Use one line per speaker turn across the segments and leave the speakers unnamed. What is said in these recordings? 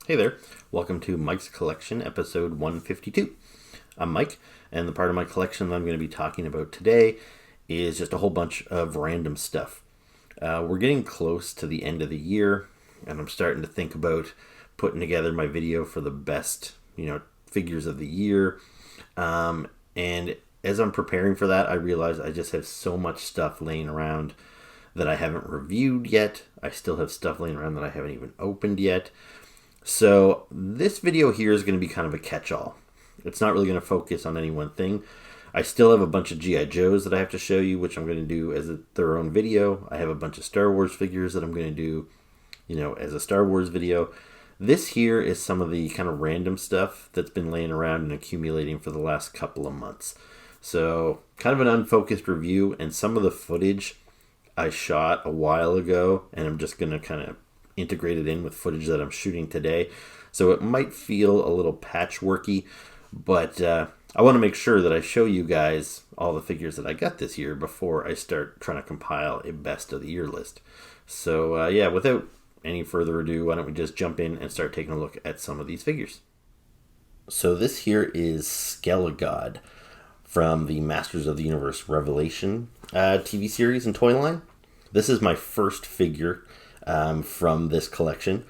Hey there, welcome to Mike's Collection, episode 152. I'm Mike, and the part of my collection that I'm going to be talking about today is just a whole bunch of random stuff. We're getting close to the end of the year, and I'm starting to think about putting together my video for the best, figures of the year. And as I'm preparing for that, I realize I just have so much stuff laying around that I haven't reviewed yet. I still have stuff laying around that I haven't even opened yet. So this video here is going to be kind of a catch-all. It's not really going to focus on any one thing. I still have a bunch of G.I. Joes that I have to show you, which I'm going to do as their own video. I have a bunch of Star Wars figures that I'm going to do, as a Star Wars video. This here is some of the kind of random stuff that's been laying around and accumulating for the last couple of months. So kind of an unfocused review, and some of the footage I shot a while ago, and I'm just going to kind of integrated in with footage that I'm shooting today. So it might feel a little patchworky, but I want to make sure that I show you guys all the figures that I got this year before I start trying to compile a best of the year list. So without any further ado, why don't we just jump in and start taking a look at some of these figures. So this here is Skelegodd from the Masters of the Universe Revelation TV series and toy line. This is my first figure from this collection,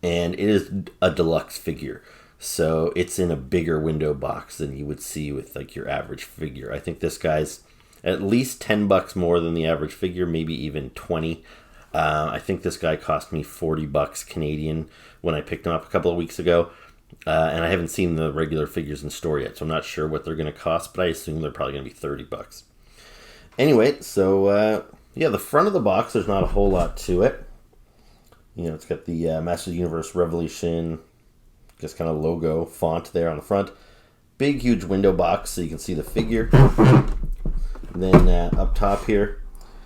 and it is a deluxe figure, so it's in a bigger window box than you would see with like your average figure. I think this guy's at least $10 more than the average figure, maybe even 20. I think this guy cost me $40 Canadian when I picked him up a couple of weeks ago, and I haven't seen the regular figures in store yet, so I'm not sure what they're going to cost, but I assume they're probably going to be $30. Anyway, so the front of the box, there's not a whole lot to it. It's got the Masters of the Universe Revelation, just kind of logo font there on the front. Big, huge window box so you can see the figure. And then up top here,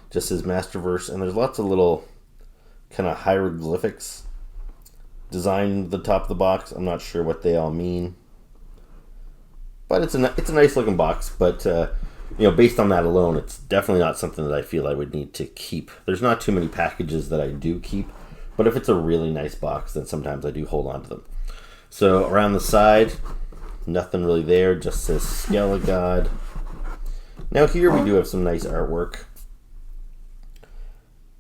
just says Masterverse, and there's lots of little kind of hieroglyphics designed at the top of the box. I'm not sure what they all mean, but it's a nice looking box. But based on that alone, it's definitely not something that I feel I would need to keep. There's not too many packages that I do keep. But if it's a really nice box, then sometimes I do hold on to them. So around the side, nothing really there. Just says Skelegodd. Now here we do have some nice artwork.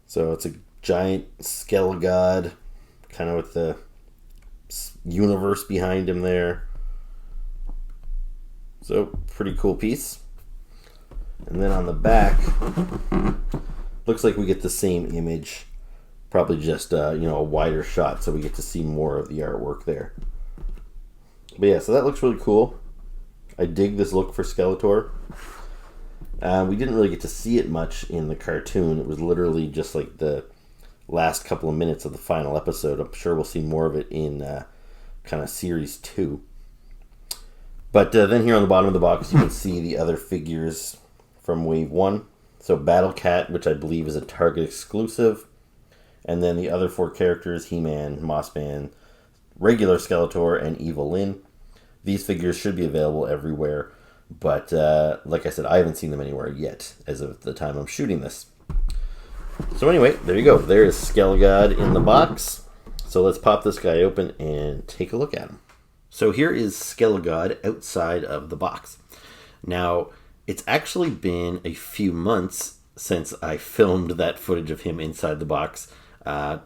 So it's a giant Skelegodd, kind of with the universe behind him there. So pretty cool piece. And then on the back, looks like we get the same image. Probably just a wider shot, so we get to see more of the artwork there. But yeah, so that looks really cool. I dig this look for Skeletor. We didn't really get to see it much in the cartoon. It was literally just like the last couple of minutes of the final episode. I'm sure we'll see more of it in kind of series 2. But then here on the bottom of the box, you can see the other figures from Wave 1. So Battle Cat, which I believe is a Target exclusive. And then the other 4 characters, He-Man, Mossman, regular Skeletor, and Evil Lyn. These figures should be available everywhere, but like I said, I haven't seen them anywhere yet as of the time I'm shooting this. So anyway, there you go. There is Skelegodd in the box. So let's pop this guy open and take a look at him. So here is Skelegodd outside of the box. Now, it's actually been a few months since I filmed that footage of him inside the box.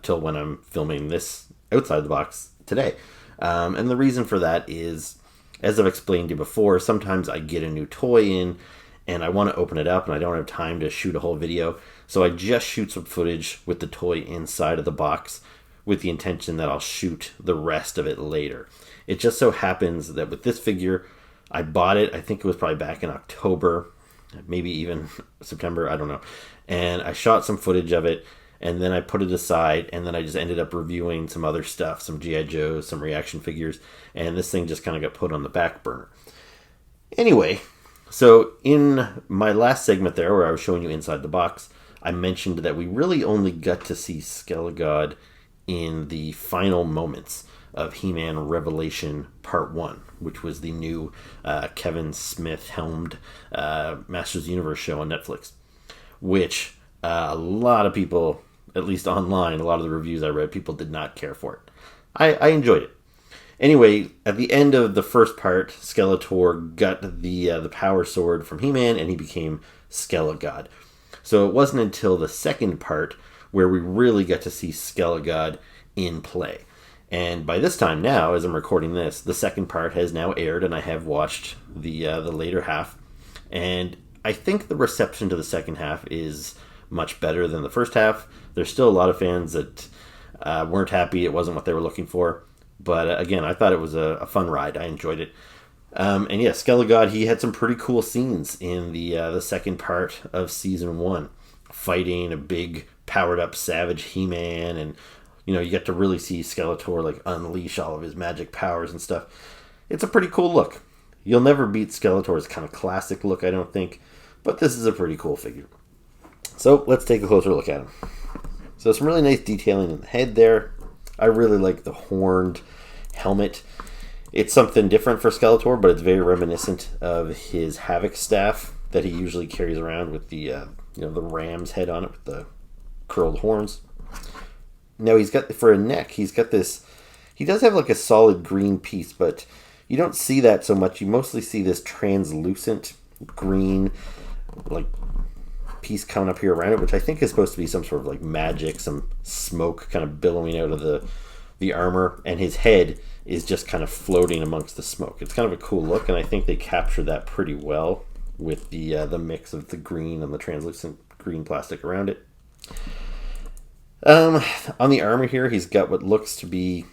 Till when I'm filming this outside the box today. And the reason for that is, as I've explained to you before, sometimes I get a new toy in and I want to open it up and I don't have time to shoot a whole video. So I just shoot some footage with the toy inside of the box with the intention that I'll shoot the rest of it later. It just so happens that with this figure, I bought it, I think it was probably back in October, maybe even September, I don't know. And I shot some footage of it. And then I put it aside, and then I just ended up reviewing some other stuff, some G.I. Joes, some reaction figures, and this thing just kind of got put on the back burner. Anyway, so in my last segment there, where I was showing you inside the box, I mentioned that we really only got to see Skelegodd in the final moments of He-Man Revelation Part 1, which was the new Kevin Smith-helmed Masters of the Universe show on Netflix, which a lot of people, at least online, a lot of the reviews I read, people did not care for it. I enjoyed it. Anyway, at the end of the first part, Skeletor got the power sword from He-Man, and he became Skelegod. So it wasn't until the second part where we really get to see Skelegod in play. And by this time now, as I'm recording this, the second part has now aired, and I have watched the later half. And I think the reception to the second half is much better than the first half. There's still a lot of fans that weren't happy. It wasn't what they were looking for. But again, I thought it was a fun ride. I enjoyed it. And yeah, Skelegodd, he had some pretty cool scenes in the second part of Season 1. Fighting a big, powered-up savage He-Man. And, you get to really see Skeletor, like, unleash all of his magic powers and stuff. It's a pretty cool look. You'll never beat Skeletor's kind of classic look, I don't think. But this is a pretty cool figure. So, let's take a closer look at him. So, some really nice detailing in the head there. I really like the horned helmet. It's something different for Skeletor, but it's very reminiscent of his Havoc staff that he usually carries around with the the ram's head on it with the curled horns. Now he's got, for a neck, he's got this, he does have like a solid green piece, but you don't see that so much. You mostly see this translucent green like piece coming up here around it, which I think is supposed to be some sort of like magic, some smoke kind of billowing out of the armor, and his head is just kind of floating amongst the smoke. It's kind of a cool look, and I think they capture that pretty well with the mix of the green and the translucent green plastic around it. On the armor here, he's got what looks to be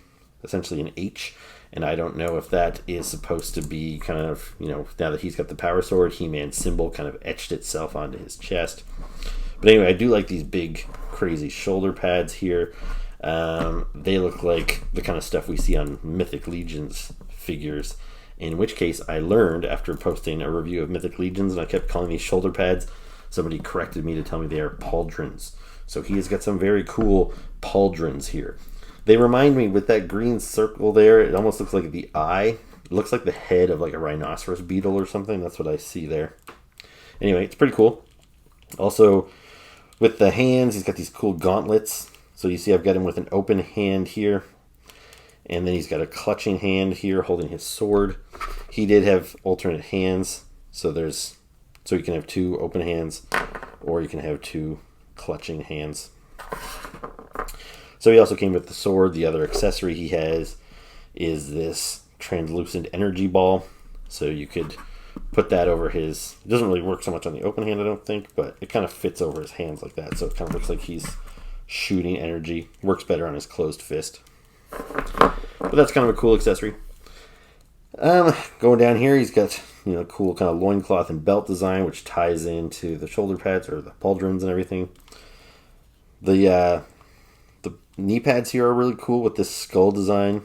essentially an H, and I don't know if that is supposed to be kind of, now that he's got the power sword, He-Man's symbol kind of etched itself onto his chest. But anyway, I do like these big, crazy shoulder pads here. They look like the kind of stuff we see on Mythic Legions figures, in which case I learned after posting a review of Mythic Legions, and I kept calling these shoulder pads, somebody corrected me to tell me they are pauldrons. So he has got some very cool pauldrons here. They remind me, with that green circle there, it almost looks like the eye. It looks like the head of like a rhinoceros beetle or something. That's what I see there. Anyway, it's pretty cool. Also, with the hands, he's got these cool gauntlets. So you see I've got him with an open hand here. And then he's got a clutching hand here holding his sword. He did have alternate hands. So you can have two open hands, or you can have two clutching hands. So he also came with the sword. The other accessory he has is this translucent energy ball. So you could put that over his... It doesn't really work so much on the open hand, I don't think, but it kind of fits over his hands like that. So it kind of looks like he's shooting energy. Works better on his closed fist. But that's kind of a cool accessory. Going down here, he's got cool kind of loincloth and belt design, which ties into the shoulder pads or the pauldrons and everything. The knee pads here are really cool with this skull design.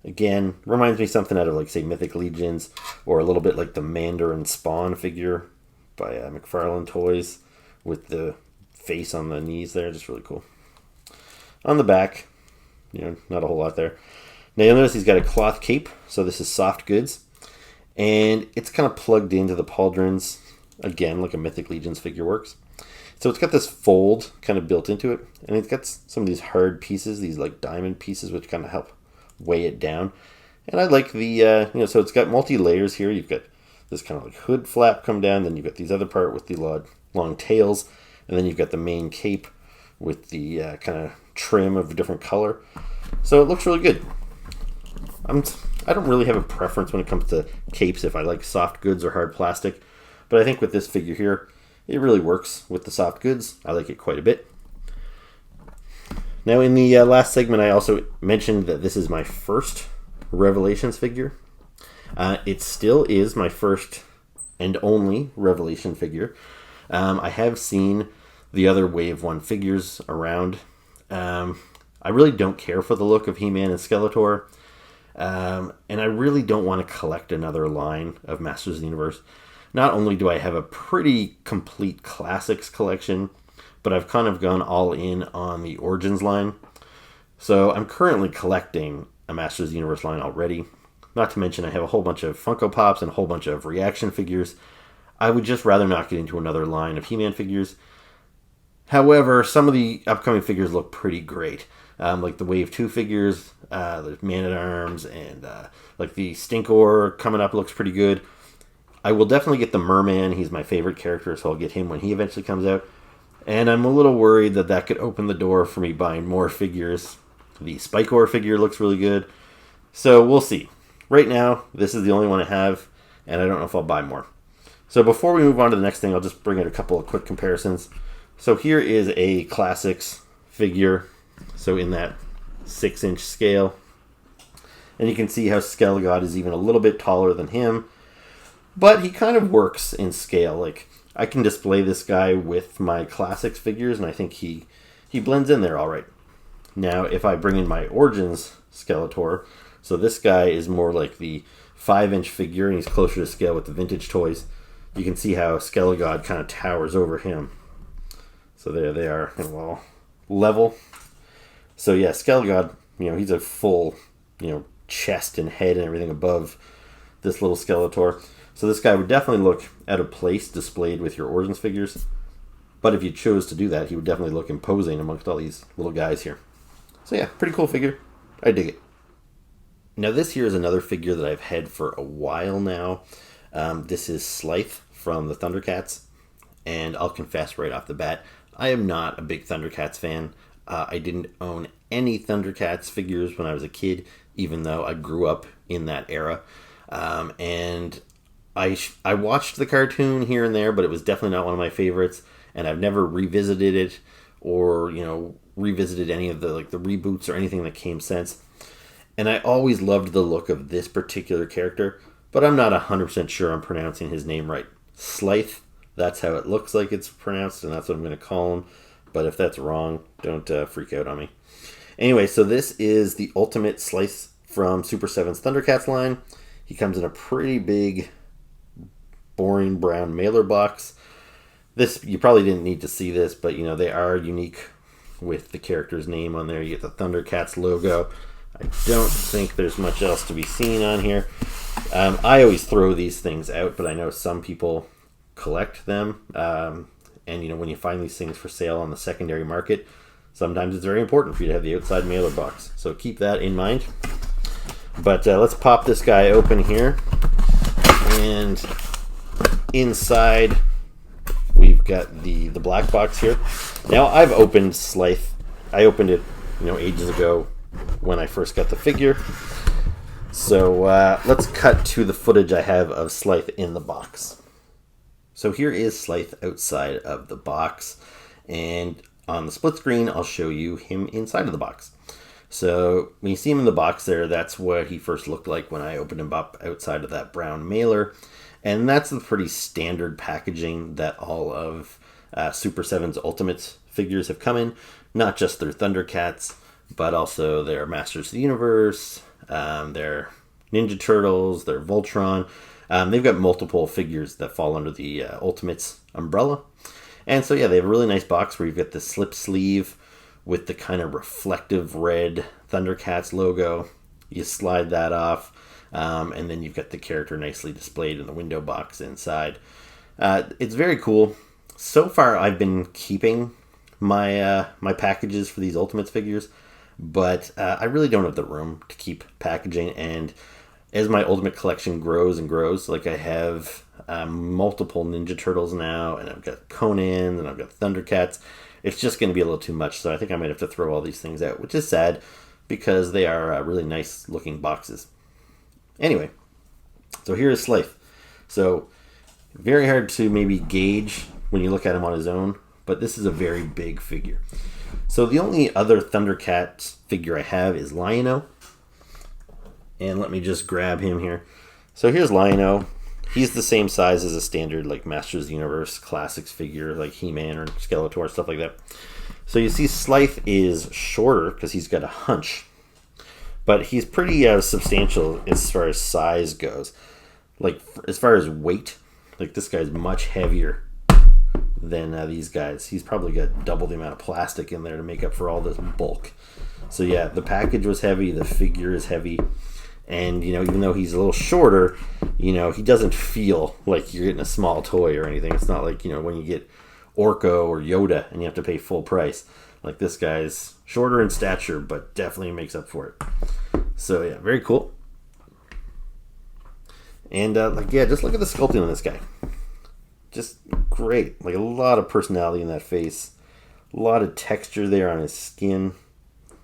Again, reminds me something out of, like, say, Mythic Legions, or a little bit like the Mandarin Spawn figure by McFarlane Toys, with the face on the knees there. Just really cool. On the back, not a whole lot there. Now you'll notice he's got a cloth cape, so this is soft goods. And it's kind of plugged into the pauldrons, again, like a Mythic Legions figure works. So it's got this fold kind of built into it, and it's got some of these hard pieces, these like diamond pieces, which kind of help weigh it down. And I like the, so it's got multi-layers here. You've got this kind of like hood flap come down, then you've got these other part with the long tails, and then you've got the main cape with the kind of trim of a different color. So it looks really good. I don't really have a preference when it comes to capes, if I like soft goods or hard plastic, but I think with this figure here, it really works with the soft goods. I like it quite a bit. Now, in the last segment, I also mentioned that this is my first Revelations figure. It still is my first and only Revelation figure. I have seen the other Wave 1 figures around. I really don't care for the look of He-Man and Skeletor. And I really don't want to collect another line of Masters of the Universe. Not only do I have a pretty complete classics collection, but I've kind of gone all in on the Origins line. So I'm currently collecting a Masters of the Universe line already. Not to mention I have a whole bunch of Funko Pops and a whole bunch of reaction figures. I would just rather not get into another line of He-Man figures. However, some of the upcoming figures look pretty great. Like the Wave 2 figures, the Man-at-Arms, and like the Stinkor coming up looks pretty good. I will definitely get the Merman. He's my favorite character, so I'll get him when he eventually comes out. And I'm a little worried that that could open the door for me buying more figures. The Spikor figure looks really good. So we'll see. Right now, this is the only one I have, and I don't know if I'll buy more. So before we move on to the next thing, I'll just bring out a couple of quick comparisons. So here is a Classics figure. So in that 6-inch scale. And you can see how Skelegodd is even a little bit taller than him. But he kind of works in scale. Like, I can display this guy with my Classics figures, and I think he blends in there all right. Now, if I bring in my Origins Skeletor, so this guy is more like the 5-inch figure, and he's closer to scale with the vintage toys. You can see how Skelegodd kind of towers over him. So there they are, kind of all level. So yeah, Skelegodd, he's a full, chest and head and everything above this little Skeletor. So this guy would definitely look out of place displayed with your Origins figures. But if you chose to do that, he would definitely look imposing amongst all these little guys here. So yeah, pretty cool figure. I dig it. Now this here is another figure that I've had for a while now. This is Slythe from the Thundercats. And I'll confess right off the bat, I am not a big Thundercats fan. I didn't own any Thundercats figures when I was a kid, even though I grew up in that era. And I watched the cartoon here and there, but it was definitely not one of my favorites. And I've never revisited it or, revisited any of the reboots or anything that came since. And I always loved the look of this particular character, but I'm not 100% sure I'm pronouncing his name right. Slythe, that's how it looks like it's pronounced, and that's what I'm going to call him. But if that's wrong, don't freak out on me. Anyway, so this is the Ultimate Slithe from Super 7's Thundercats line. He comes in a pretty big, boring brown mailer box. This, you probably didn't need to see this, but they are unique with the character's name on there. You get the Thundercats logo. I don't think there's much else to be seen on here. I always throw these things out, but I know some people collect them. And when you find these things for sale on the secondary market, sometimes it's very important for you to have the outside mailer box. So keep that in mind. But let's pop this guy open here. And inside, we've got the black box here. Now, I've opened Slythe. I opened it, ages ago when I first got the figure. So let's cut to the footage I have of Slythe in the box. So here is Slythe outside of the box, and on the split screen I'll show you him inside of the box. So when you see him in the box there, that's what he first looked like when I opened him up outside of that brown mailer, and that's the pretty standard packaging that all of Super 7's Ultimates figures have come in, not just their Thundercats, but also their Masters of the Universe, their Ninja Turtles, their Voltron. They've got multiple figures that fall under the Ultimates umbrella. And so, yeah, they have a really nice box where you've got the slip sleeve with the kind of reflective red Thundercats logo. You slide that off, and then you've got the character nicely displayed in the window box inside. It's very cool. So far, I've been keeping my my packages for these Ultimates figures, but I really don't have the room to keep packaging, and as my Ultimate collection grows and grows, like I have multiple Ninja Turtles now, and I've got Conan, and I've got Thundercats, it's just going to be a little too much, so I think I might have to throw all these things out, which is sad, because they are really nice looking boxes. Anyway, so here is Slythe. So, very hard to maybe gauge when you look at him on his own, but this is a very big figure. So the only other Thundercats figure I have is Lionel. And let me just grab him here. So here's Lionel. He's the same size as a standard like Masters of the Universe Classics figure, like He-Man or Skeletor, stuff like that. So you see Slythe is shorter because he's got a hunch. But he's pretty substantial as far as size goes. Like, as far as weight, like this guy's much heavier than these guys. He's probably got double the amount of plastic in there to make up for all this bulk. So yeah, the package was heavy, the figure is heavy, and even though he's a little shorter, he doesn't feel like you're getting a small toy or anything. It's not like when you get Orko or Yoda and you have to pay full price. Like, this guy's shorter in stature, but definitely makes up for it. So yeah, very cool. And just look at the sculpting on this guy. Just great. Like, a lot of personality in that face. A lot of texture there on his skin.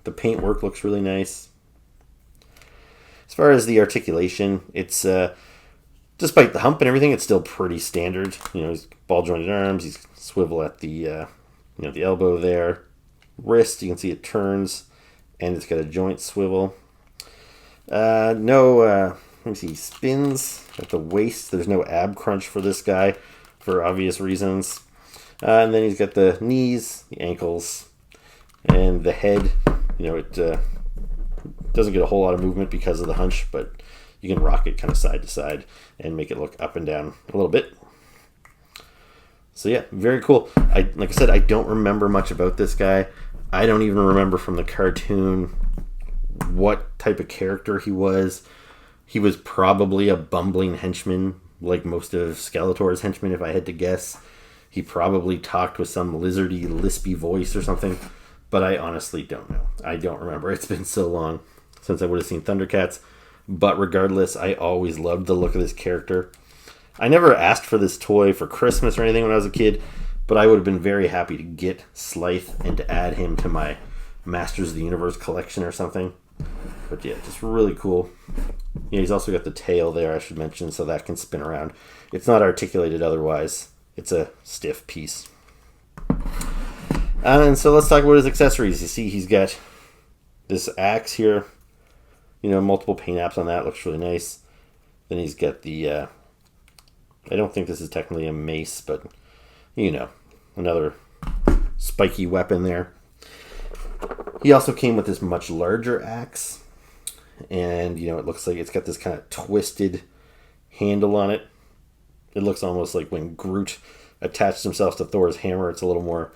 The paint work looks really nice. As far as the articulation, it's despite the hump and everything, it's still pretty standard. He's ball jointed arms. He's swivel at the the elbow there. Wrist, you can see it turns, and it's got a joint swivel. Let me see, spins at the waist. There's no ab crunch for this guy for obvious reasons. And then he's got the knees, the ankles, and the head. It doesn't get a whole lot of movement because of the hunch, but you can rock it kind of side to side and make it look up and down a little bit. So yeah, very cool. Like I said, I don't remember much about this guy. I don't even remember from the cartoon what type of character he was. He was probably a bumbling henchman, like most of Skeletor's henchmen, if I had to guess. He probably talked with some lizardy, lispy voice or something, but I honestly don't know. I don't remember. It's been so long since I would have seen Thundercats. But regardless, I always loved the look of this character. I never asked for this toy for Christmas or anything when I was a kid, but I would have been very happy to get Slythe and to add him to my Masters of the Universe collection or something. But yeah, just really cool. Yeah, he's also got the tail there, I should mention, so that can spin around. It's not articulated otherwise. It's a stiff piece. And so let's talk about his accessories. You see he's got this axe here. Multiple paint apps on that. Looks really nice. Then he's got the... I don't think this is technically a mace, but, another spiky weapon there. He also came with this much larger axe. And, it looks like it's got this kind of twisted handle on it. It looks almost like when Groot attached himself to Thor's hammer. It's a little more,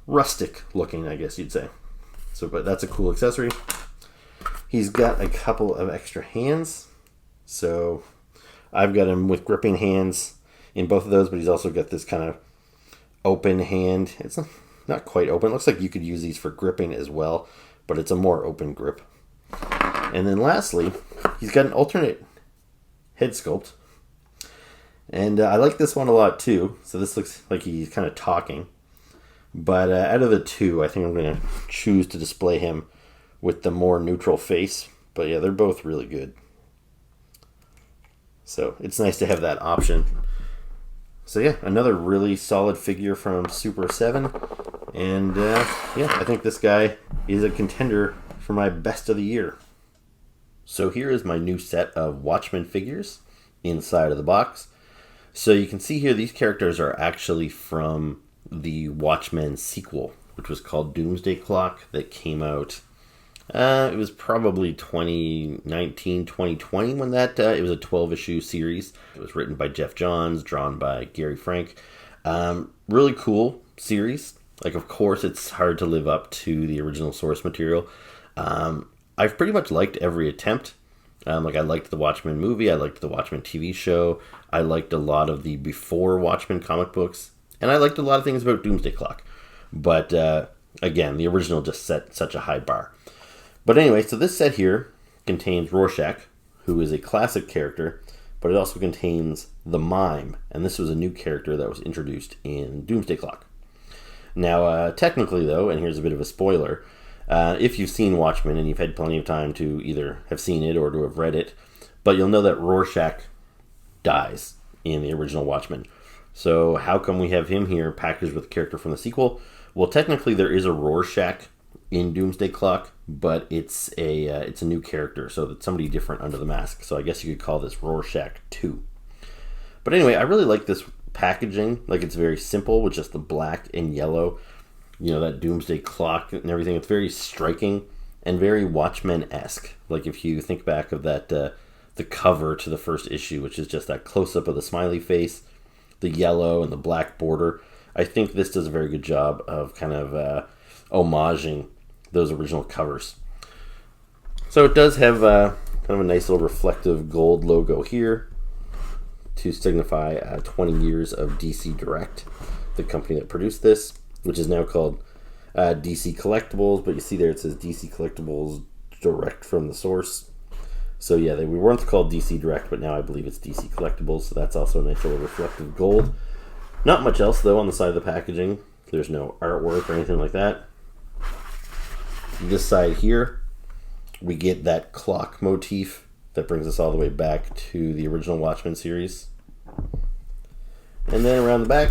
rustic looking, I guess you'd say. So, but that's a cool accessory. He's got a couple of extra hands. So I've got him with gripping hands in both of those, but he's also got this kind of open hand. It's not quite open. It looks like you could use these for gripping as well, but it's a more open grip. And then lastly, he's got an alternate head sculpt. And I like this one a lot too. So this looks like he's kind of talking. But out of the two, I think I'm going to choose to display him with the more neutral face. But yeah, they're both really good. So it's nice to have that option. So yeah, another really solid figure from Super 7. And I think this guy is a contender for my best of the year. So here is my new set of Watchmen figures inside of the box. So you can see here these characters are actually from the Watchmen sequel, which was called Doomsday Clock, that came out, it was probably 2019, 2020 when that, it was a 12-issue series. It was written by Jeff Johns, drawn by Gary Frank. Really cool series. Like, of course, it's hard to live up to the original source material. I've pretty much liked every attempt. I liked the Watchmen movie, I liked the Watchmen TV show, I liked a lot of the before Watchmen comic books, and I liked a lot of things about Doomsday Clock. But, again, the original just set such a high bar. But anyway, so this set here contains Rorschach, who is a classic character, but it also contains the Mime, and this was a new character that was introduced in Doomsday Clock. Now, technically, though, and here's a bit of a spoiler, if you've seen Watchmen and you've had plenty of time to either have seen it or to have read it, but you'll know that Rorschach dies in the original Watchmen. So how come we have him here packaged with a character from the sequel? Well, technically there is a Rorschach in Doomsday Clock, but it's a new character, so it's somebody different under the mask. So I guess you could call this Rorschach 2. But anyway, I really like this packaging. Like, it's very simple with just the black and yellow, that Doomsday Clock and everything. It's very striking and very Watchmen-esque. Like, if you think back of that, the cover to the first issue, which is just that close-up of the smiley face, the yellow and the black border. I think this does a very good job of kind of homaging those original covers. So it does have kind of a nice little reflective gold logo here to signify 20 years of DC Direct. the company that produced this, which is now called DC Collectibles, but you see there it says DC Collectibles direct from the source. So yeah, we weren't called DC Direct, but now I believe it's DC Collectibles, so that's also a nice little reflective gold. Not much else though on the side of the packaging. There's no artwork or anything like that. This side here, we get that clock motif that brings us all the way back to the original Watchmen series. And then around the back,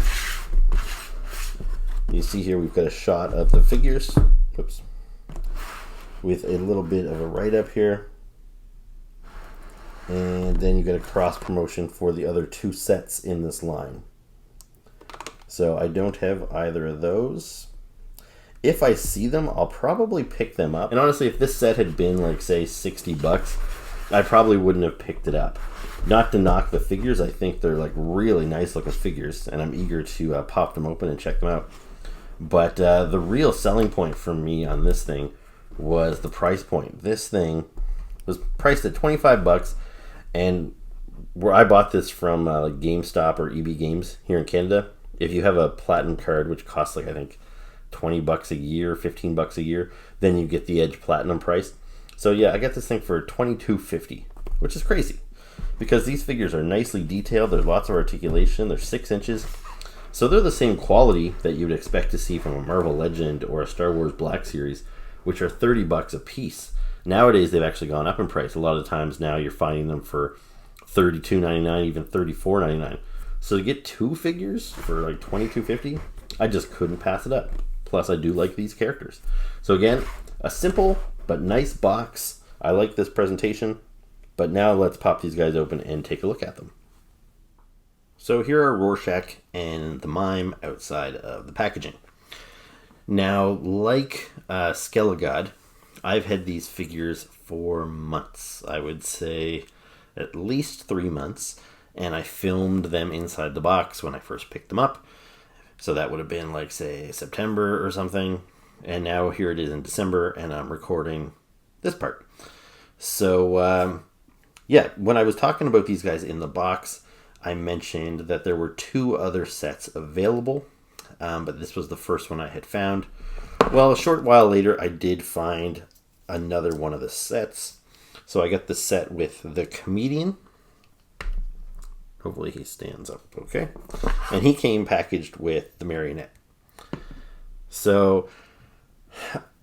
you see here we've got a shot of the figures. Whoops. With a little bit of a write-up here. And then you get a cross promotion for the other two sets in this line. So I don't have either of those. If I see them, I'll probably pick them up. And honestly, if this set had been like, say, $60, I probably wouldn't have picked it up. Not to knock the figures, I think they're like really nice looking figures, and I'm eager to pop them open and check them out. But the real selling point for me on this thing was the price point. This thing was priced at $25, and where I bought this from like GameStop or EB Games here in Canada, if you have a platinum card, which costs like I think $20 a year, $15 a year, then you get the Edge Platinum price. So yeah, I got this thing for $22.50, which is crazy because these figures are nicely detailed. There's lots of articulation. They're 6 inches. So they're the same quality that you'd expect to see from a Marvel Legend or a Star Wars Black Series, which are $30 a piece. Nowadays, they've actually gone up in price. A lot of times now you're finding them for $32.99, even $34.99. So to get 2 figures for like $22.50, I just couldn't pass it up. Plus, I do like these characters. So again, a simple but nice box. I like this presentation. But now let's pop these guys open and take a look at them. So here are Rorschach and the Mime outside of the packaging. Now, like Skelegodd, I've had these figures for months. I would say at least 3 months. And I filmed them inside the box when I first picked them up. So that would have been like, say, September or something. And now here it is in December, and I'm recording this part. So, yeah, when I was talking about these guys in the box, I mentioned that there were 2 other sets available, but this was the first one I had found. Well, a short while later, I did find another one of the sets. So I got the set with the comedian. Hopefully he stands up okay. And he came packaged with the marionette. So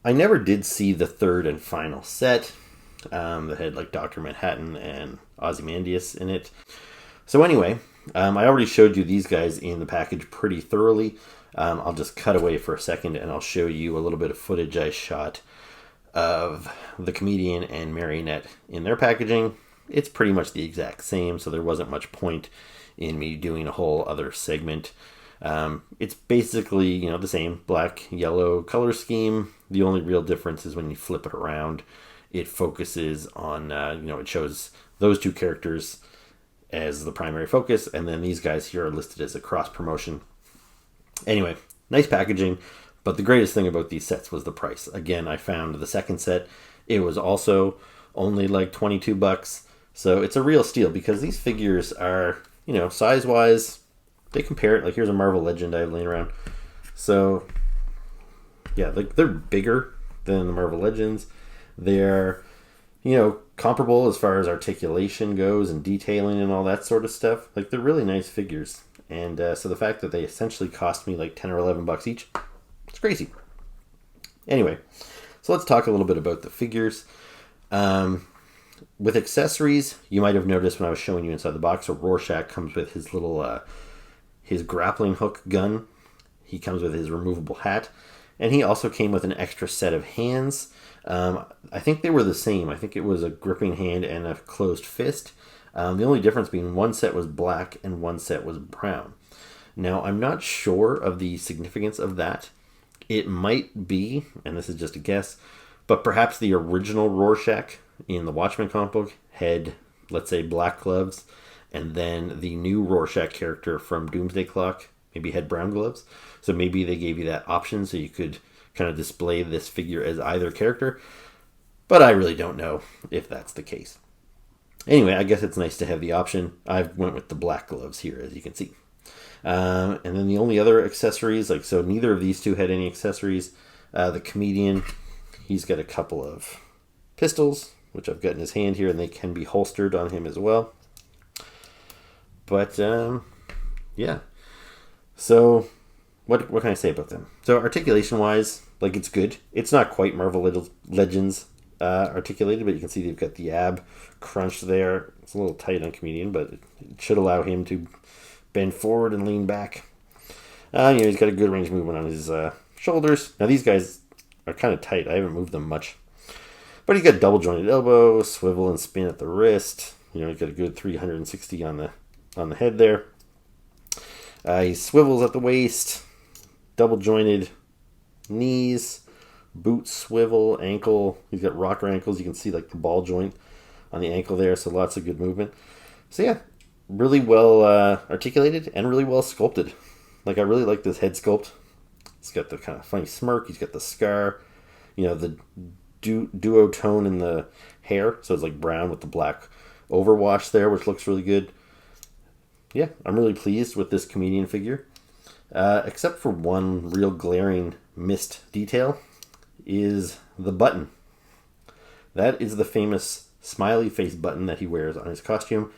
I never did see the third and final set that had like Dr. Manhattan and Ozymandias in it. So anyway, I already showed you these guys in the package pretty thoroughly. I'll just cut away for a second and I'll show you a little bit of footage I shot of the comedian and marionette in their packaging. It's pretty much the exact same, so there wasn't much point in me doing a whole other segment. It's basically, you know, the same black, yellow color scheme. The only real difference is when you flip it around, it focuses on, it shows those 2 characters as the primary focus, and then these guys here are listed as a cross promotion. Anyway, nice packaging, but the greatest thing about these sets was the price. Again, I found the second set. It was also only like $22. So it's a real steal because these figures are, size-wise, they compare it. Like here's a Marvel Legend I have laying around. So, yeah, like they're bigger than the Marvel Legends. They're, comparable as far as articulation goes and detailing and all that sort of stuff. Like they're really nice figures. And so the fact that they essentially cost me like $10 or $11 each, it's crazy. Anyway, so let's talk a little bit about the figures. With accessories, you might have noticed when I was showing you inside the box, so Rorschach comes with his little, his grappling hook gun. He comes with his removable hat. And he also came with an extra set of hands. I think they were the same. I think it was a gripping hand and a closed fist. The only difference being one set was black and one set was brown. Now, I'm not sure of the significance of that. It might be, and this is just a guess, but perhaps the original Rorschach in the Watchmen comic book had, let's say, black gloves, and then the new Rorschach character from Doomsday Clock maybe had brown gloves. So maybe they gave you that option so you could kind of display this figure as either character. But I really don't know if that's the case. Anyway, I guess it's nice to have the option. I went with the black gloves here, as you can see. And then the only other accessories, like, so neither of these two had any accessories. The comedian, he's got a couple of pistols, which I've got in his hand here, and they can be holstered on him as well. But, yeah. So, what can I say about them? So, articulation-wise, like, it's good. It's not quite Marvel Legends articulated, but you can see they've got the ab crunched there. It's a little tight on comedian, but it should allow him to bend forward and lean back. He's got a good range of movement on his shoulders. Now, these guys are kind of tight. I haven't moved them much. But he's got double jointed elbow, swivel and spin at the wrist. He's got a good 360 on the head there. He swivels at the waist, double jointed knees, boot swivel, ankle. He's got rocker ankles. You can see like the ball joint on the ankle there, so lots of good movement. So yeah, really well articulated and really well sculpted. Like, I really like this head sculpt. He's got the kind of funny smirk. He's got the scar, the duotone in the hair, so it's like brown with the black overwash there, which looks really good. Yeah, I'm really pleased with this comedian figure, except for one real glaring missed detail, is the button. That is the famous smiley face button that he wears on his costume,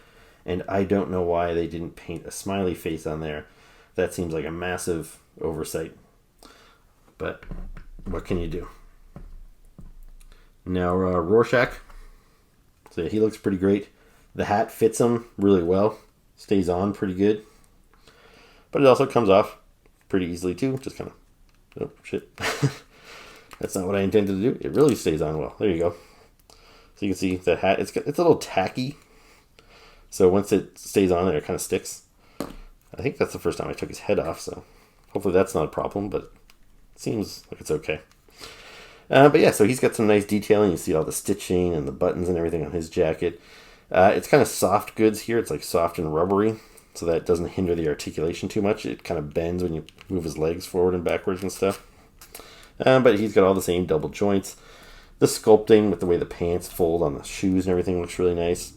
and I don't know why they didn't paint a smiley face on there. That seems like a massive oversight, but what can you do? Now, Rorschach, so he looks pretty great. The hat fits him really well, stays on pretty good, but it also comes off pretty easily too. Just kind of, oh shit, that's not what I intended to do. It really stays on well. There you go. So you can see the hat, it's a little tacky, so once it stays on there, it kind of sticks. I think that's the first time I took his head off, so hopefully that's not a problem, but it seems like it's okay. But yeah, so he's got some nice detailing. You see all the stitching and the buttons and everything on his jacket. It's kind of soft goods here. It's like soft and rubbery, so that it doesn't hinder the articulation too much. It kind of bends when you move his legs forward and backwards and stuff. But he's got all the same double joints. The sculpting with the way the pants fold on the shoes and everything looks really nice.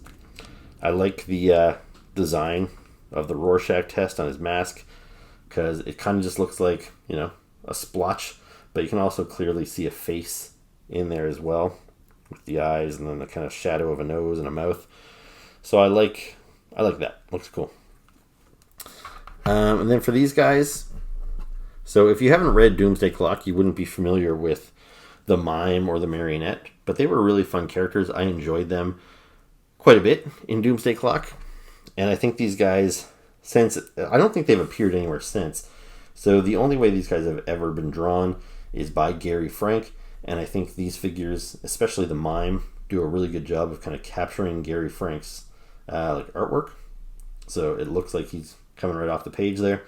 I like the design of the Rorschach test on his mask, because it kind of just looks like, a splotch, but you can also clearly see a face in there as well, with the eyes and then the kind of shadow of a nose and a mouth. So I like that. Looks cool. And then for these guys, so if you haven't read Doomsday Clock, you wouldn't be familiar with the mime or the marionette, but they were really fun characters. I enjoyed them quite a bit in Doomsday Clock, and I think these guys, I don't think they've appeared anywhere since. So the only way these guys have ever been drawn is by Gary Frank, and I think these figures, especially the mime, do a really good job of kind of capturing Gary Frank's artwork. So it looks like he's coming right off the page there.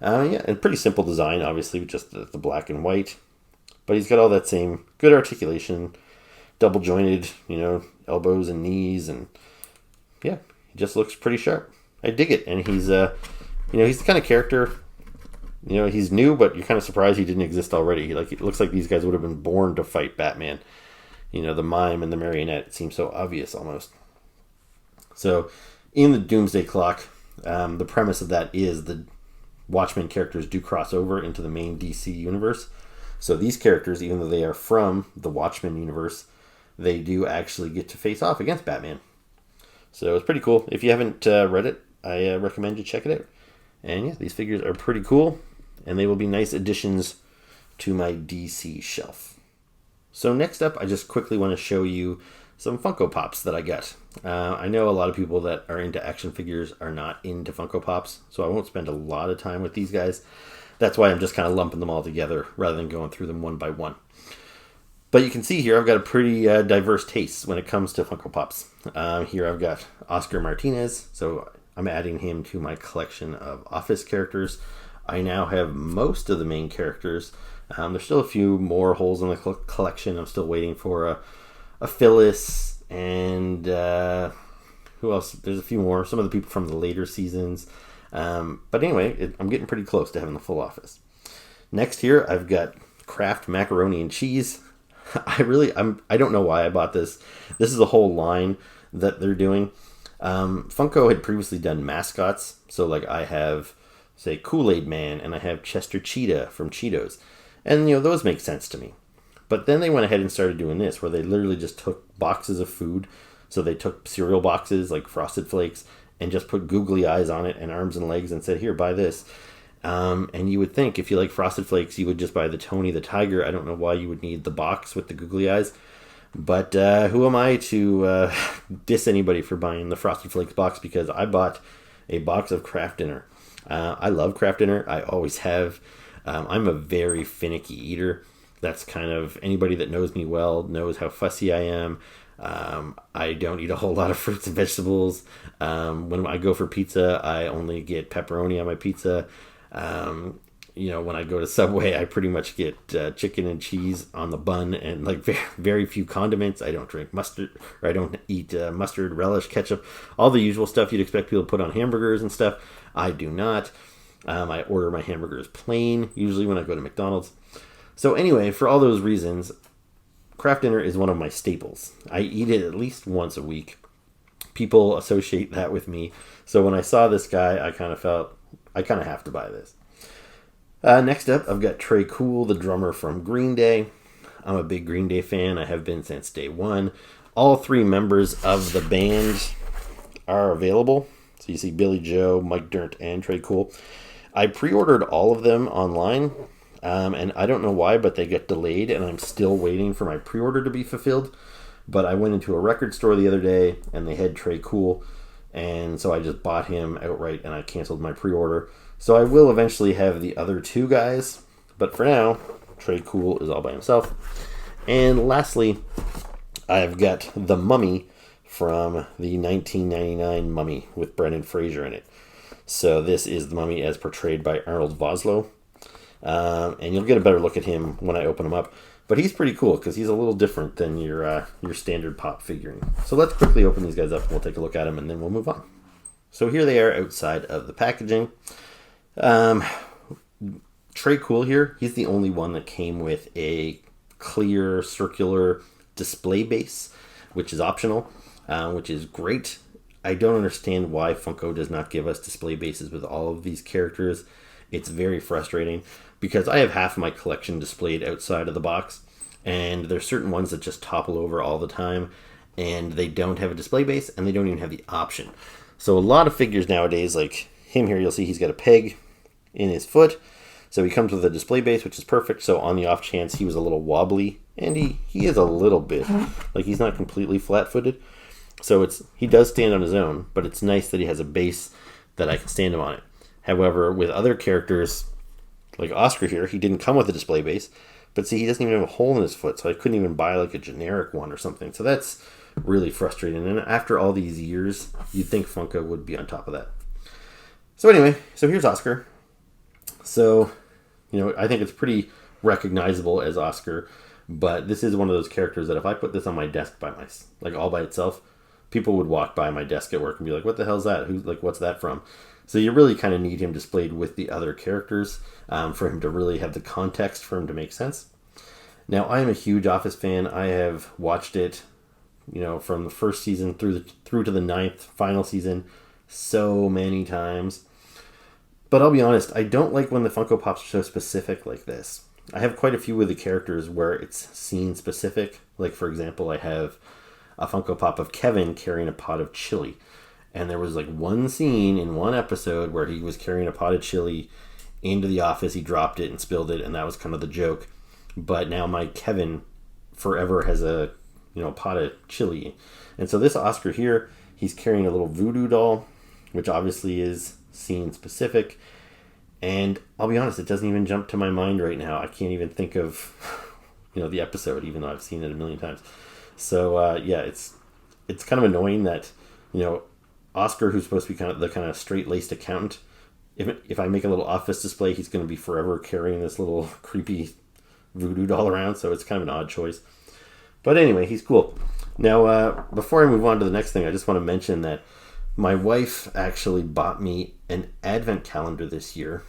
And pretty simple design, obviously, with just the black and white. But he's got all that same good articulation, double jointed, elbows and knees, and yeah, he just looks pretty sharp. I dig it, and he's he's the kind of character. He's new, but you're kind of surprised he didn't exist already. It looks like these guys would have been born to fight Batman. The mime and the marionette, it seems so obvious almost. So, in the Doomsday Clock, the premise of that is the Watchmen characters do cross over into the main DC universe. So these characters, even though they are from the Watchmen universe, they do actually get to face off against Batman. So it's pretty cool. If you haven't read it, I recommend you check it out. And yeah, these figures are pretty cool, and they will be nice additions to my DC shelf. So next up, I just quickly want to show you some Funko Pops that I got. I know a lot of people that are into action figures are not into Funko Pops, so I won't spend a lot of time with these guys. That's why I'm just kind of lumping them all together rather than going through them one by one. But you can see here I've got a pretty diverse taste when it comes to Funko Pops. Here I've got Oscar Martinez, so I'm adding him to my collection of Office characters. I now have most of the main characters. There's still a few more holes in the collection. I'm still waiting for a Phyllis and who else? There's a few more. Some of the people from the later seasons. But anyway, I'm getting pretty close to having the full Office. Next here, I've got Kraft Macaroni and Cheese. I don't know why I bought this. This is a whole line that they're doing. Funko had previously done mascots. So I have say, Kool-Aid Man, and I have Chester Cheetah from Cheetos. And, those make sense to me. But then they went ahead and started doing this, where they literally just took boxes of food. So they took cereal boxes, like Frosted Flakes, and just put googly eyes on it and arms and legs and said, here, buy this. And you would think, if you like Frosted Flakes, you would just buy the Tony the Tiger. I don't know why you would need the box with the googly eyes. But who am I to diss anybody for buying the Frosted Flakes box? Because I bought a box of Kraft Dinner. I love Kraft Dinner. I always have. I'm a very finicky eater. That's kind of, anybody that knows me well knows how fussy I am. I don't eat a whole lot of fruits and vegetables. When I go for pizza, I only get pepperoni on my pizza. When I go to Subway, I pretty much get chicken and cheese on the bun and like very, very few condiments. I don't drink mustard, or I don't eat mustard, relish, ketchup, all the usual stuff you'd expect people to put on hamburgers and stuff. I do not. I order my hamburgers plain, usually when I go to McDonald's. So anyway, for all those reasons, Kraft Dinner is one of my staples. I eat it at least once a week. People associate that with me. So when I saw this guy, I kind of felt, I kind of have to buy this. Next up, I've got Trey Cool, the drummer from Green Day. I'm a big Green Day fan. I have been since day one. All three members of the band are available. So you see Billy Joe, Mike Dirnt, and Trey Cool. I pre-ordered all of them online. And I don't know why, but they get delayed, and I'm still waiting for my pre-order to be fulfilled. But I went into a record store the other day, and they had Trey Cool, and so I just bought him outright, and I canceled my pre-order. So I will eventually have the other two guys, but for now, Trey Cool is all by himself. And lastly, I've got the Mummy from the 1999 Mummy with Brendan Fraser in it. So this is the Mummy as portrayed by Arnold Vosloo. And you'll get a better look at him when I open him up. But he's pretty cool because he's a little different than your standard pop figurine. So let's quickly open these guys up and we'll take a look at them and then we'll move on. So here they are outside of the packaging. Trey Cool here, he's the only one that came with a clear circular display base, which is optional, which is great. I don't understand why Funko does not give us display bases with all of these characters. It's very frustrating because I have half of my collection displayed outside of the box, and there's certain ones that just topple over all the time, and they don't have a display base, and they don't even have the option. So a lot of figures nowadays, like him here, you'll see he's got a peg in his foot, so he comes with a display base, which is perfect. So on the off chance he was a little wobbly, and he is a little bit, like he's not completely flat-footed, so he does stand on his own, but it's nice that he has a base that I can stand him on it. However, with other characters, like Oscar here, he didn't come with a display base. But see, he doesn't even have a hole in his foot, so I couldn't even buy like a generic one or something. So that's really frustrating. And after all these years, you'd think Funko would be on top of that. So anyway, so here's Oscar. So, I think it's pretty recognizable as Oscar. But this is one of those characters that if I put this on my desk all by itself, people would walk by my desk at work and be like, what the hell's that? What's that from? So you really kind of need him displayed with the other characters for him to really have the context for him to make sense. Now, I am a huge Office fan. I have watched it, from the first season through to the 9th final season so many times. But I'll be honest, I don't like when the Funko Pops are so specific like this. I have quite a few of the characters where it's scene specific. Like, for example, I have a Funko Pop of Kevin carrying a pot of chili. And there was like one scene in one episode where he was carrying a pot of chili into the office. He dropped it and spilled it, and that was kind of the joke. But now my Kevin forever has a pot of chili. And so this Oscar here, he's carrying a little voodoo doll, which obviously is scene specific. And I'll be honest, it doesn't even jump to my mind right now. I can't even think of the episode, even though I've seen it a million times. So it's kind of annoying that Oscar, who's supposed to be the kind of straight-laced accountant, if I make a little office display, he's going to be forever carrying this little creepy voodoo doll around, so it's kind of an odd choice. But anyway, he's cool. Now, before I move on to the next thing, I just want to mention that my wife actually bought me an advent calendar this year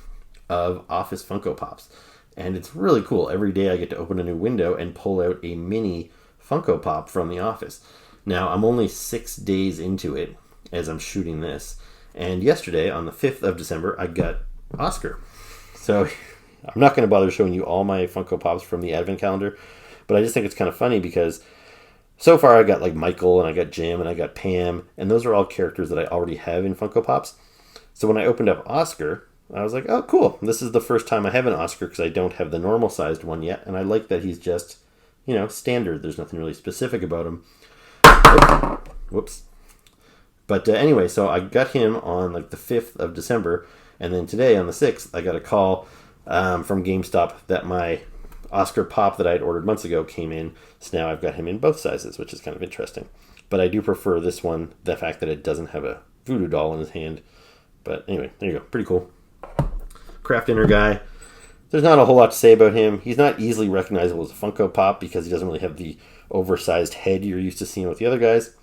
of Office Funko Pops, and it's really cool. Every day I get to open a new window and pull out a mini Funko Pop from the office. Now, I'm only 6 days into it, as I'm shooting this. And yesterday, on the 5th of December, I got Oscar. So I'm not going to bother showing you all my Funko Pops from the Advent calendar, but I just think it's kind of funny because so far I got like Michael and I got Jim and I got Pam, and those are all characters that I already have in Funko Pops. So when I opened up Oscar, I was like, oh, cool. This is the first time I have an Oscar because I don't have the normal sized one yet, and I like that he's just, standard. There's nothing really specific about him. Whoops. But anyway, so I got him on like the 5th of December, and then today on the 6th, I got a call from GameStop that my Oscar Pop that I had ordered months ago came in. So now I've got him in both sizes, which is kind of interesting. But I do prefer this one, the fact that it doesn't have a voodoo doll in his hand. But anyway, there you go. Pretty cool. Kraft inner guy. There's not a whole lot to say about him. He's not easily recognizable as a Funko Pop because he doesn't really have the oversized head you're used to seeing with the other guys.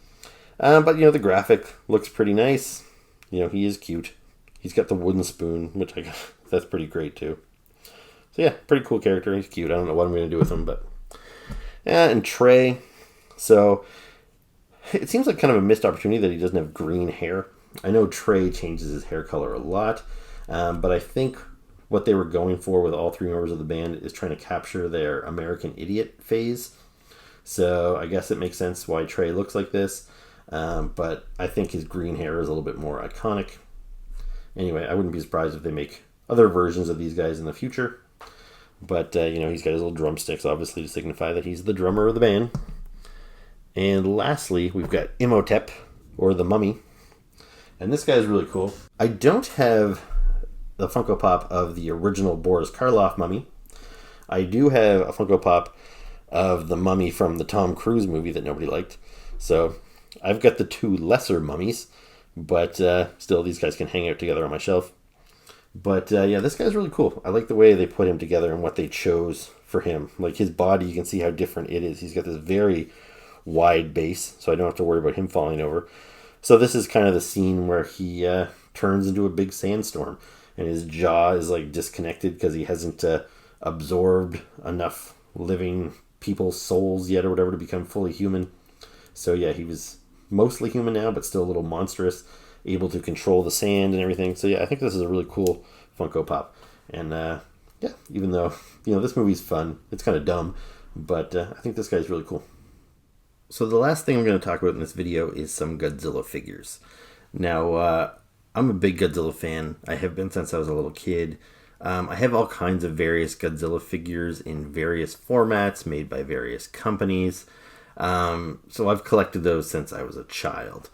But, the graphic looks pretty nice. He is cute. He's got the wooden spoon, which that's pretty great, too. So, yeah, pretty cool character. He's cute. I don't know what I'm going to do with him, but... Yeah, and Trey. So, it seems like kind of a missed opportunity that he doesn't have green hair. I know Trey changes his hair color a lot, but I think what they were going for with all three members of the band is trying to capture their American Idiot phase. So, I guess it makes sense why Trey looks like this. But I think his green hair is a little bit more iconic. Anyway, I wouldn't be surprised if they make other versions of these guys in the future. But, he's got his little drumsticks, obviously, to signify that he's the drummer of the band. And lastly, we've got Imhotep, or the Mummy. And this guy is really cool. I don't have the Funko Pop of the original Boris Karloff Mummy. I do have a Funko Pop of the Mummy from the Tom Cruise movie that nobody liked. So I've got the two lesser mummies, but still these guys can hang out together on my shelf. But yeah, this guy's really cool. I like the way they put him together and what they chose for him. Like his body, you can see how different it is. He's got this very wide base, so I don't have to worry about him falling over. So this is kind of the scene where he turns into a big sandstorm, and his jaw is like disconnected because he hasn't absorbed enough living people's souls yet or whatever to become fully human. So yeah, he was mostly human now, but still a little monstrous, able to control the sand and everything. So yeah, I think this is a really cool Funko Pop. And yeah, even though, this movie's fun, it's kind of dumb, but I think this guy's really cool. So the last thing I'm going to talk about in this video is some Godzilla figures. Now, I'm a big Godzilla fan. I have been since I was a little kid. I have all kinds of various Godzilla figures in various formats made by various companies. So I've collected those since I was a child.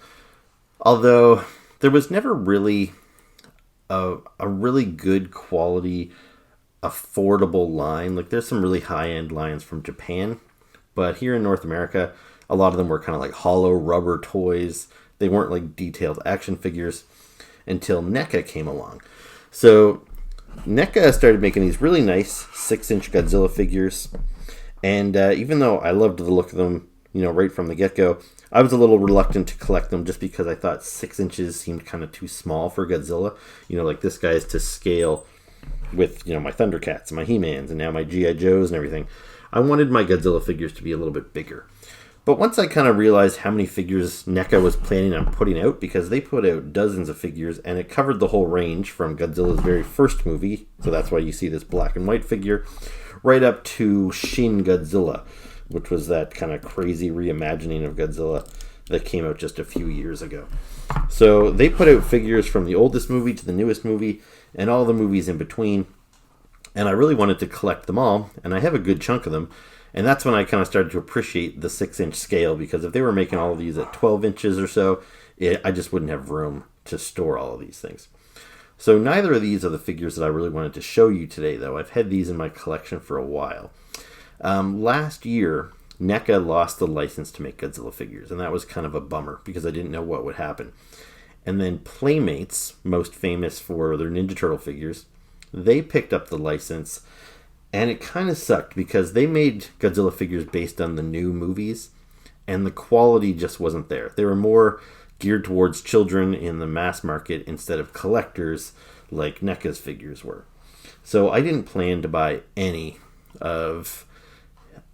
Although there was never really a really good quality, affordable line. Like there's some really high-end lines from Japan, but here in North America, a lot of them were kind of like hollow rubber toys. They weren't like detailed action figures until Neca came along. So Neca started making these really nice 6-inch Godzilla figures. And even though I loved the look of them, right from the get-go, I was a little reluctant to collect them just because I thought 6 inches seemed kind of too small for Godzilla. Like this guy's to scale with, my Thundercats and my He-Mans and now my G.I. Joes and everything. I wanted my Godzilla figures to be a little bit bigger. But once I kind of realized how many figures Neca was planning on putting out, because they put out dozens of figures, and it covered the whole range from Godzilla's very first movie, so that's why you see this black and white figure, right up to Shin Godzilla, which was that kind of crazy reimagining of Godzilla that came out just a few years ago. So they put out figures from the oldest movie to the newest movie, and all the movies in between, and I really wanted to collect them all, and I have a good chunk of them. And that's when I kind of started to appreciate the 6-inch scale, because if they were making all of these at 12 inches or so, I just wouldn't have room to store all of these things. So neither of these are the figures that I really wanted to show you today, though. I've had these in my collection for a while. Last year, Neca lost the license to make Godzilla figures, and that was kind of a bummer, because I didn't know what would happen. And then Playmates, most famous for their Ninja Turtle figures, they picked up the license. And it kind of sucked because they made Godzilla figures based on the new movies, and the quality just wasn't there. They were more geared towards children in the mass market instead of collectors like NECA's figures were. So I didn't plan to buy any of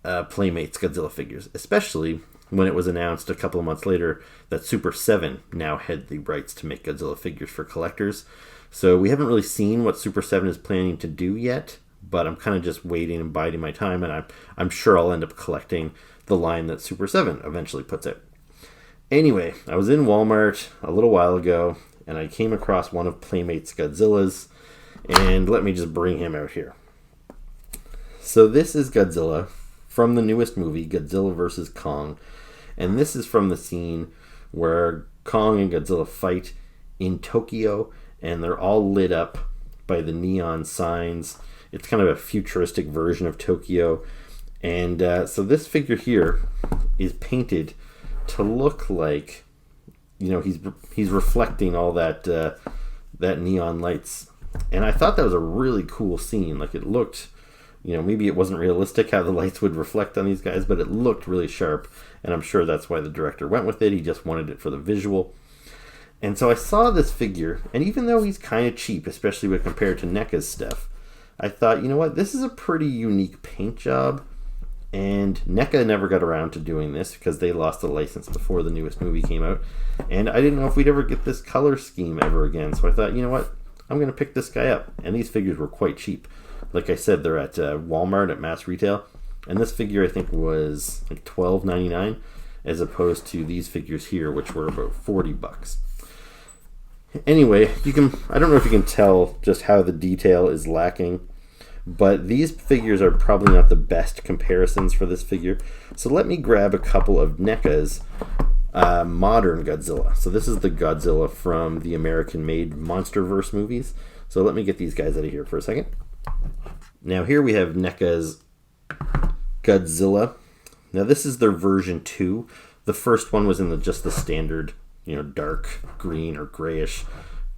Playmates Godzilla figures, especially when it was announced a couple of months later that Super 7 now had the rights to make Godzilla figures for collectors. So we haven't really seen what Super 7 is planning to do yet, but I'm kind of just waiting and biding my time, and I'm sure I'll end up collecting the line that Super 7 eventually puts out. Anyway, I was in Walmart a little while ago, and I came across one of Playmate's Godzillas, and let me just bring him out here. So this is Godzilla from the newest movie, Godzilla vs. Kong, and this is from the scene where Kong and Godzilla fight in Tokyo, and they're all lit up by the neon signs. It's kind of a futuristic version of Tokyo. And so this figure here is painted to look like, he's reflecting all that neon lights. And I thought that was a really cool scene. Like, it looked, maybe it wasn't realistic how the lights would reflect on these guys, but it looked really sharp. And I'm sure that's why the director went with it. He just wanted it for the visual. And so I saw this figure, and even though he's kind of cheap, especially when compared to Neca's stuff, I thought, you know what, this is a pretty unique paint job. And Neca never got around to doing this because they lost the license before the newest movie came out. And I didn't know if we'd ever get this color scheme ever again. So I thought, you know what, I'm going to pick this guy up. And these figures were quite cheap. Like I said, they're at Walmart at mass retail. And this figure, I think, was like $12.99, as opposed to these figures here, which were about $40. Anyway, I don't know if you can tell just how the detail is lacking, but these figures are probably not the best comparisons for this figure. So let me grab a couple of Neca's modern Godzilla. So this is the Godzilla from the American-made MonsterVerse movies. So let me get these guys out of here for a second. Now here we have Neca's Godzilla. Now this is their version 2. The first one was in just the standard, dark green or grayish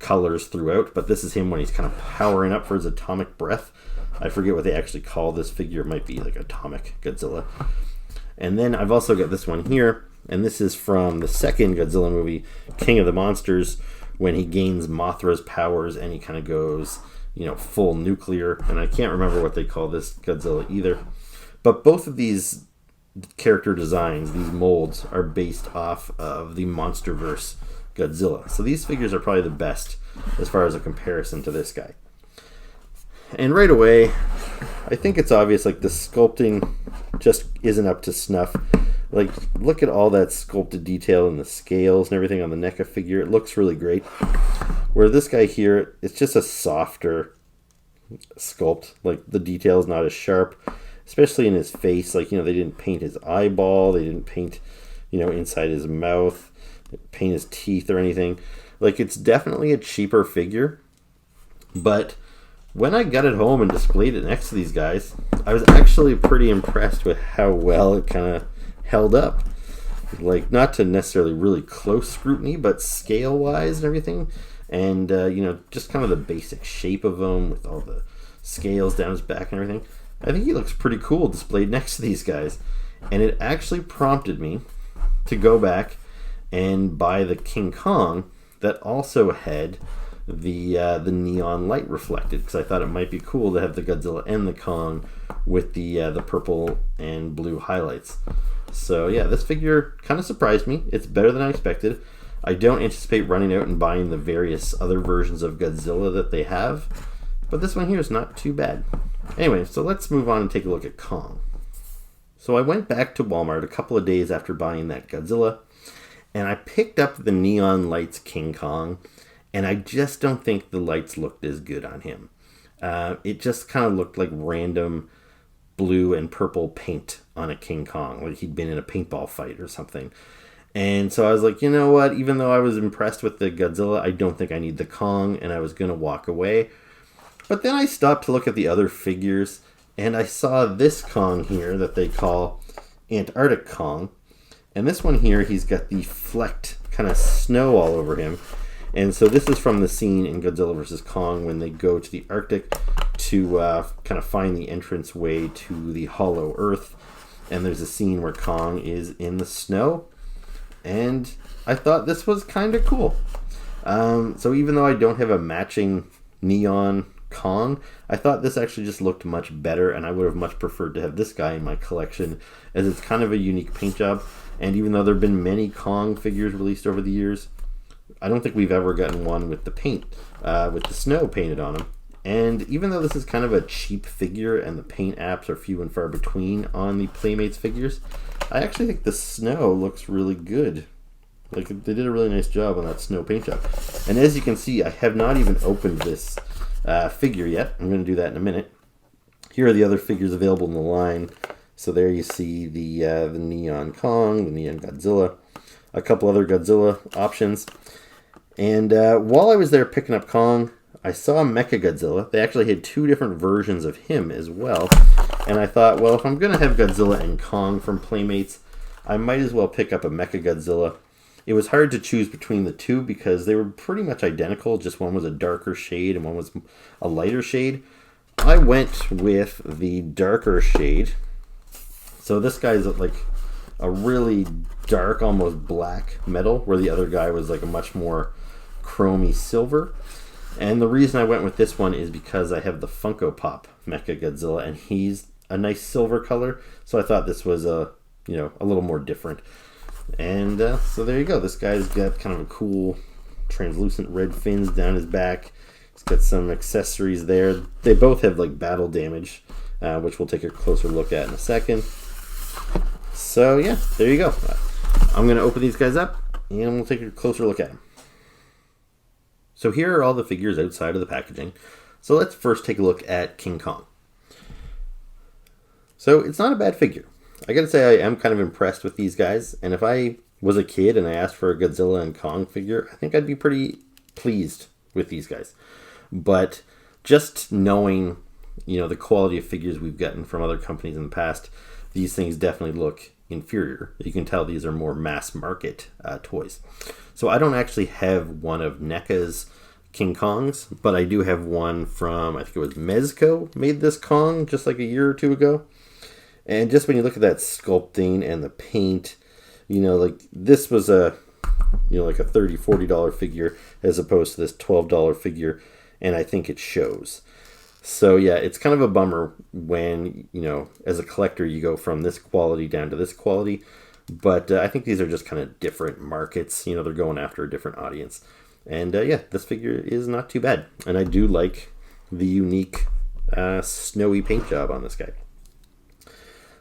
colors throughout, but this is him when he's kind of powering up for his atomic breath. I forget what they actually call this figure. It might be like Atomic Godzilla. And then I've also got this one here, and this is from the second Godzilla movie, King of the Monsters, when he gains Mothra's powers and he kind of goes, full nuclear. And I can't remember what they call this Godzilla either. But both of these character designs, these molds, are based off of the MonsterVerse Godzilla. So these figures are probably the best as far as a comparison to this guy. And right away, I think it's obvious, like, the sculpting just isn't up to snuff. Like, look at all that sculpted detail and the scales and everything on the Neca figure. It looks really great. Where this guy here, it's just a softer sculpt. Like, the detail is not as sharp, especially in his face. Like, they didn't paint his eyeball. They didn't paint, inside his mouth, paint his teeth or anything. Like, it's definitely a cheaper figure. But when I got it home and displayed it next to these guys, I was actually pretty impressed with how well it kind of held up. Like, not to necessarily really close scrutiny, but scale-wise and everything. And, just kind of the basic shape of him with all the scales down his back and everything. I think he looks pretty cool displayed next to these guys. And it actually prompted me to go back and buy the King Kong that also had the neon light reflected, because I thought it might be cool to have the Godzilla and the Kong with the purple and blue highlights. So yeah, this figure kind of surprised me. It's better than I expected. I don't anticipate running out and buying the various other versions of Godzilla that they have, but this one here is not too bad. Anyway, so let's move on and take a look at Kong. So I went back to Walmart a couple of days after buying that Godzilla, and I picked up the neon lights King Kong, and I just don't think the lights looked as good on him. It just kind of looked like random blue and purple paint on a King Kong, like he'd been in a paintball fight or something. And so I was like, you know what, even though I was impressed with the Godzilla, I don't think I need the Kong, and I was going to walk away. But then I stopped to look at the other figures, and I saw this Kong here that they call Antarctic Kong. And this one here, he's got the flecked kind of snow all over him. And so this is from the scene in Godzilla vs. Kong when they go to the Arctic to kind of find the entrance way to the hollow earth. And there's a scene where Kong is in the snow. And I thought this was kind of cool. So even though I don't have a matching neon Kong, I thought this actually just looked much better, and I would have much preferred to have this guy in my collection, as it's kind of a unique paint job. And even though there have been many Kong figures released over the years, I don't think we've ever gotten one with the paint, with the snow painted on them. And even though this is kind of a cheap figure and the paint apps are few and far between on the Playmates figures, I actually think the snow looks really good. Like, they did a really nice job on that snow paint job. And as you can see, I have not even opened this figure yet. I'm going to do that in a minute. Here are the other figures available in the line. So there you see the Neon Kong, the Neon Godzilla, a couple other Godzilla options. And while I was there picking up Kong, I saw Mechagodzilla. They actually had two different versions of him as well. And I thought, well, if I'm going to have Godzilla and Kong from Playmates, I might as well pick up a Mechagodzilla. It was hard to choose between the two because they were pretty much identical. Just one was a darker shade and one was a lighter shade. I went with the darker shade. So this guy's like a really dark, almost black metal, where the other guy was like a much more chromy silver. And the reason I went with this one is because I have the Funko Pop Mechagodzilla, and he's a nice silver color. So I thought this was a little more different. And so there you go. This guy's got kind of a cool translucent red fins down his back. He's got some accessories there. They both have like battle damage, which we'll take a closer look at in a second. So yeah, there you go. I'm going to open these guys up and we'll take a closer look at them. So here are all the figures outside of the packaging. So let's first take a look at King Kong. So it's not a bad figure. I gotta say, I am kind of impressed with these guys. And if I was a kid and I asked for a Godzilla and Kong figure, I think I'd be pretty pleased with these guys. But just knowing, the quality of figures we've gotten from other companies in the past, these things definitely look inferior. You can tell these are more mass market toys. So I don't actually have one of Neca's King Kongs, but I do have one from, I think it was Mezco made this Kong just like a year or two ago. And just when you look at that sculpting and the paint, like this was a, like a $30, $40 figure as opposed to this $12 figure. And I think it shows. So yeah, it's kind of a bummer when, as a collector, you go from this quality down to this quality. But I think these are just kind of different markets. They're going after a different audience. And yeah, this figure is not too bad. And I do like the unique snowy paint job on this guy.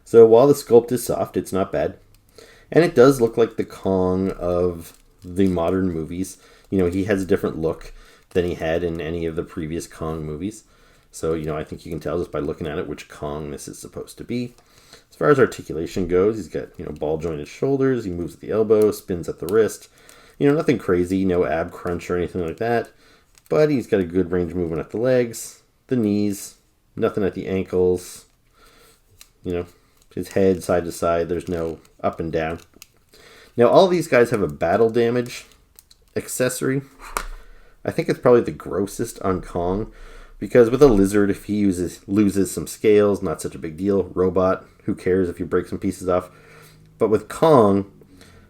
So while the sculpt is soft, it's not bad. And it does look like the Kong of the modern movies. He has a different look than he had in any of the previous Kong movies. So, I think you can tell just by looking at it which Kong this is supposed to be. As far as articulation goes, he's got, ball jointed shoulders. He moves at the elbow, spins at the wrist. Nothing crazy, no ab crunch or anything like that. But he's got a good range of movement at the legs, the knees, nothing at the ankles. His head side to side, there's no up and down. Now, all these guys have a battle damage accessory. I think it's probably the grossest on Kong. Because with a lizard, if he loses some scales, not such a big deal. Robot, who cares if you break some pieces off. But with Kong,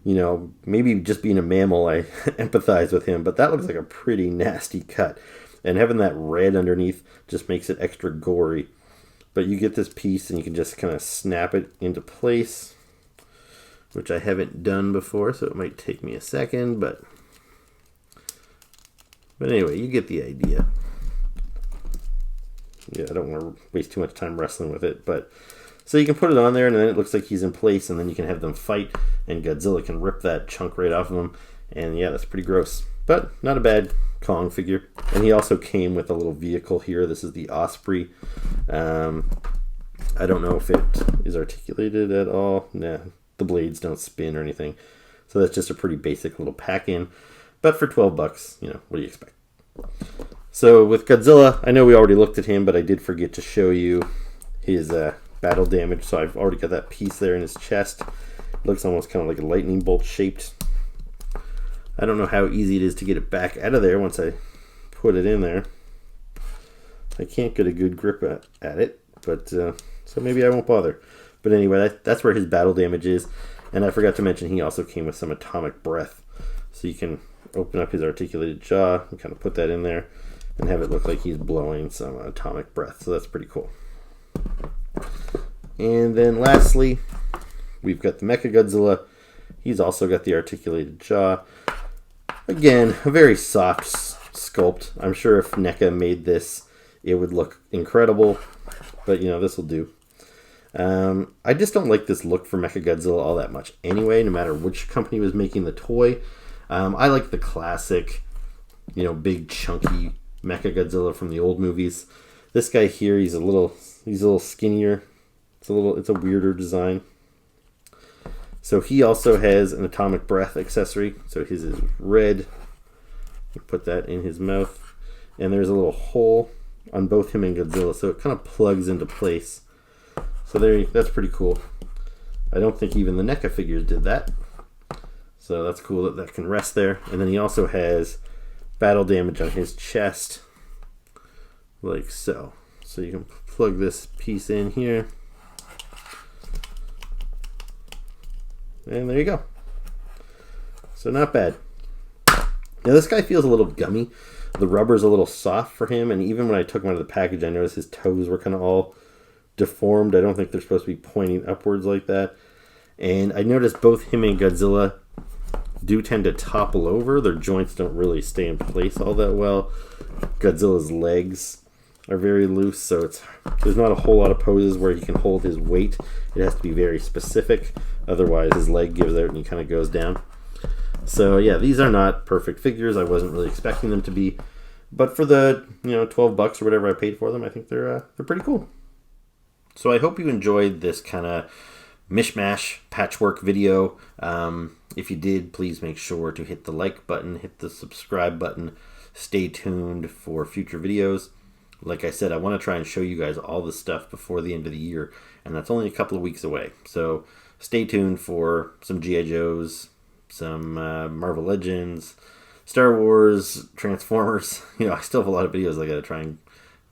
maybe just being a mammal, I empathize with him. But that looks like a pretty nasty cut. And having that red underneath just makes it extra gory. But you get this piece and you can just kind of snap it into place. Which I haven't done before, so it might take me a second. But anyway, you get the idea. Yeah, I don't want to waste too much time wrestling with it. But so you can put it on there and then it looks like he's in place. And then you can have them fight and Godzilla can rip that chunk right off of him. And yeah, that's pretty gross. But not a bad Kong figure. And he also came with a little vehicle here. This is the Osprey. I don't know if it is articulated at all. Nah, the blades don't spin or anything. So that's just a pretty basic little pack-in. But for $12, what do you expect? So with Godzilla, I know we already looked at him, but I did forget to show you his battle damage. So I've already got that piece there in his chest. It looks almost kind of like a lightning bolt shaped. I don't know how easy it is to get it back out of there once I put it in there. I can't get a good grip at it, but so maybe I won't bother. But anyway, that's where his battle damage is. And I forgot to mention he also came with some atomic breath. So you can open up his articulated jaw and kind of put that in there and have it look like he's blowing some atomic breath. So that's pretty cool. And then lastly, we've got the Mechagodzilla. He's also got the articulated jaw. Again, a very soft sculpt. I'm sure if Neca made this, it would look incredible. But, you know, this will do. I just don't like this look for Mechagodzilla all that much anyway, no matter which company was making the toy. I like the classic, you know, big chunky Mechagodzilla from the old movies. This guy here, he's a little skinnier. It's a weirder design. So he also has an atomic breath accessory. So his is red. Put that in his mouth. And there's a little hole on both him and Godzilla, so it kind of plugs into place. So that's pretty cool. I don't think even the Neca figures did that. So that's cool that can rest there. And then he also has battle damage on his chest, like so. So you can plug this piece in here. And there you go. So not bad. Now this guy feels a little gummy. The rubber's a little soft for him, and even when I took him out of the package, I noticed his toes were kind of all deformed. I don't think they're supposed to be pointing upwards like that. And I noticed both him and Godzilla do tend to topple over. Their joints don't really stay in place all that well. Godzilla's legs are very loose, so there's not a whole lot of poses where he can hold his weight. It has to be very specific. Otherwise, his leg gives out and he kind of goes down. So yeah, these are not perfect figures. I wasn't really expecting them to be, but for the $12 or whatever I paid for them, I think they're pretty cool. So I hope you enjoyed this kind of mishmash patchwork video. If you did, please make sure to hit the like button, hit the subscribe button. Stay tuned for future videos. Like I said, I want to try and show you guys all this stuff before the end of the year, and that's only a couple of weeks away. So stay tuned for some G.I. Joes, some Marvel Legends, Star Wars, Transformers. I still have a lot of videos I got to try and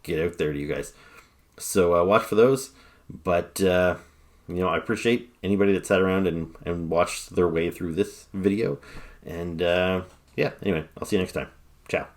get out there to you guys. So watch for those. But, I appreciate anybody that sat around and watched their way through this video. And, anyway, I'll see you next time. Ciao.